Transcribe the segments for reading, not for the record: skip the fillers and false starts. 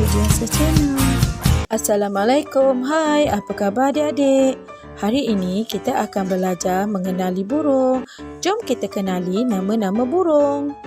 Biasa Channel. Assalamualaikum, hai, apa khabar adik-adik? Hari ini kita akan belajar mengenali burung. Jom kita kenali nama-nama burung.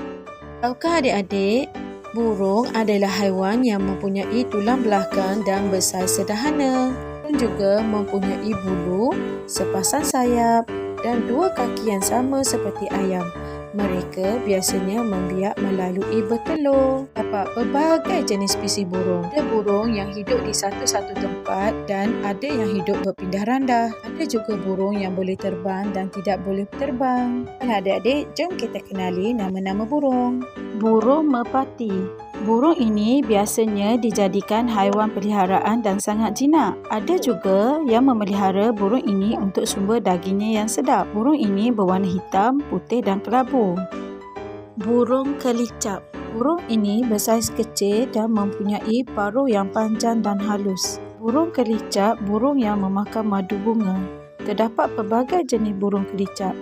Tahukah adik-adik, burung adalah haiwan yang mempunyai tulang belakang dan bersaiz sederhana. Burung juga mempunyai bulu, sepasang sayap dan dua kaki yang sama seperti ayam. Mereka biasanya membiak melalui bertelur. Dapat pelbagai jenis spesies burung. Ada burung yang hidup di satu-satu tempat dan ada yang hidup berpindah randah. Ada juga burung yang boleh terbang dan tidak boleh terbang. Adik-adik, jom kita kenali nama-nama burung. Burung merpati. Burung ini biasanya dijadikan haiwan peliharaan dan sangat jinak. Ada juga yang memelihara burung ini untuk sumber dagingnya yang sedap. Burung ini berwarna hitam, putih dan kelabu. Burung kelicap. Burung ini bersaiz kecil dan mempunyai paruh yang panjang dan halus. Burung kelicap burung yang memakan madu bunga. Terdapat pelbagai jenis burung kelicap.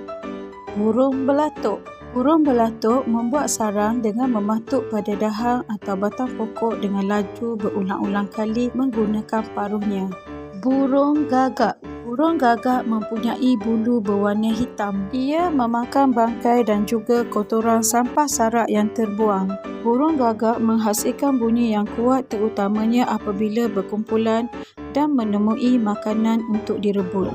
Burung belatuk. Burung belatuk membuat sarang dengan mematuk pada dahan atau batang pokok dengan laju berulang-ulang kali menggunakan paruhnya. Burung gagak. Burung gagak mempunyai bulu berwarna hitam. Ia memakan bangkai dan juga kotoran sampah sarak yang terbuang. Burung gagak menghasilkan bunyi yang kuat terutamanya apabila berkumpulan dan menemui makanan untuk direbut.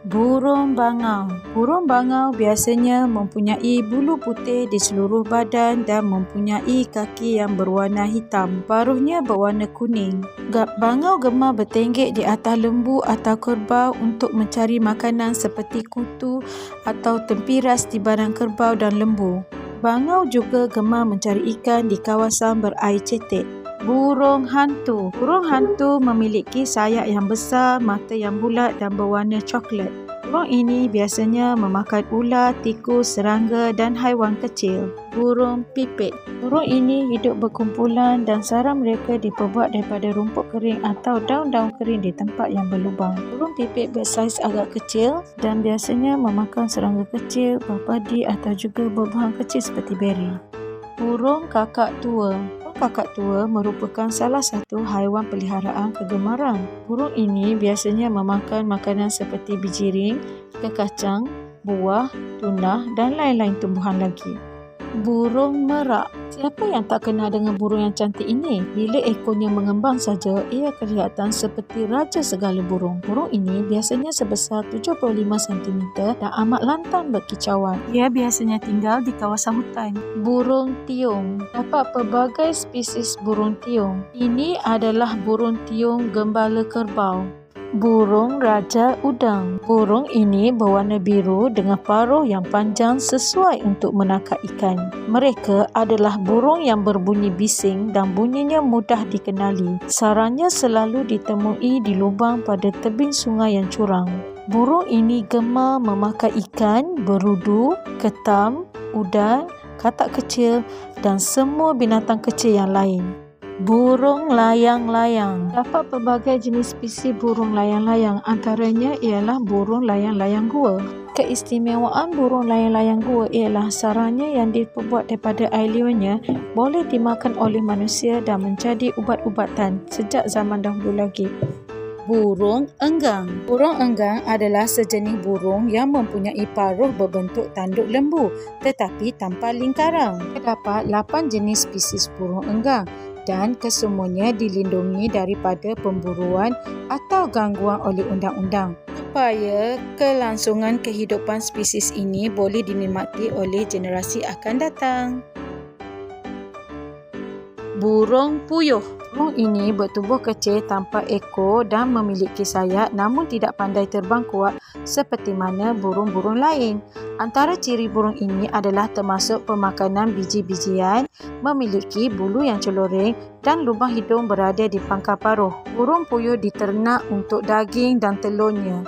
Burung bangau. Burung bangau biasanya mempunyai bulu putih di seluruh badan dan mempunyai kaki yang berwarna hitam. Paruhnya berwarna kuning. Bangau gemar bertenggek di atas lembu atau kerbau untuk mencari makanan seperti kutu atau tempiras di badan kerbau dan lembu. Bangau juga gemar mencari ikan di kawasan berair cetek. Burung hantu. Burung hantu memiliki sayap yang besar, mata yang bulat dan berwarna coklat. Burung ini biasanya memakan ular, tikus, serangga dan haiwan kecil. Burung pipit. Burung ini hidup berkumpulan dan sarang mereka diperbuat daripada rumput kering atau daun-daun kering di tempat yang berlubang. Burung pipit bersaiz agak kecil dan biasanya memakan serangga kecil, buah padi atau juga buah-buahan kecil seperti beri. Burung kakak tua. Kakak tua merupakan salah satu haiwan peliharaan kegemaran. Burung ini biasanya memakan makanan seperti bijiring, kekacang, buah, tunah dan lain-lain tumbuhan lagi. Burung merak. Siapa yang tak kenal dengan burung yang cantik ini? Bila ekornya mengembang saja, ia kelihatan seperti raja segala burung. Burung ini biasanya sebesar 75 cm dan amat lantang berkicauan. Ia biasanya tinggal di kawasan hutan. Burung tiung. Dapat pelbagai spesies burung tiung. Ini adalah burung tiung gembala kerbau. Burung raja udang. Burung ini berwarna biru dengan paruh yang panjang sesuai untuk menangkap ikan. Mereka adalah burung yang berbunyi bising dan bunyinya mudah dikenali. Sarangnya selalu ditemui di lubang pada tebing sungai yang curam. Burung ini gemar memakan ikan, berudu, ketam, udang, katak kecil dan semua binatang kecil yang lain. Burung layang-layang. Dapat pelbagai jenis spesies burung layang-layang, antaranya ialah burung layang-layang gua. Keistimewaan burung layang-layang gua ialah sarangnya yang diperbuat daripada air liurnya boleh dimakan oleh manusia dan menjadi ubat-ubatan sejak zaman dahulu lagi. Burung enggang. Burung enggang adalah sejenis burung yang mempunyai paruh berbentuk tanduk lembu tetapi tanpa lingkaran. Terdapat 8 jenis spesies burung enggang dan kesemuanya dilindungi daripada pemburuan atau gangguan oleh undang-undang supaya kelangsungan kehidupan spesies ini boleh dinikmati oleh generasi akan datang. Burung puyuh. Burung ini bertubuh kecil tanpa ekor dan memiliki sayap namun tidak pandai terbang kuat seperti mana burung-burung lain. Antara ciri burung ini adalah termasuk pemakanan biji-bijian, memiliki bulu yang celoreng dan lubang hidung berada di pangkal paruh. Burung puyuh diternak untuk daging dan telurnya.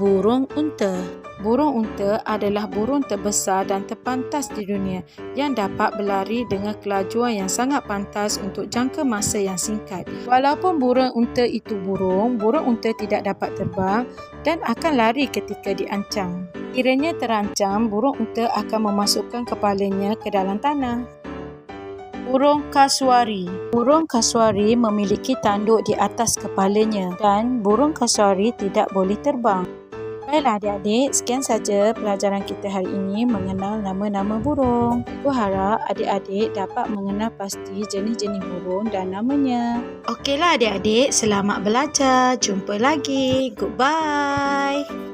Burung unta. Burung unta adalah burung terbesar dan terpantas di dunia yang dapat berlari dengan kelajuan yang sangat pantas untuk jangka masa yang singkat. Walaupun burung unta itu burung unta tidak dapat terbang dan akan lari ketika diancam. Kiranya terancam, burung unta akan memasukkan kepalanya ke dalam tanah. Burung kasuari. Burung kasuari memiliki tanduk di atas kepalanya dan burung kasuari tidak boleh terbang. Baiklah adik-adik, sekian saja pelajaran kita hari ini mengenal nama-nama burung. Cikgu harap adik-adik dapat mengenal pasti jenis-jenis burung dan namanya. Okeylah adik-adik, selamat belajar. Jumpa lagi. Goodbye.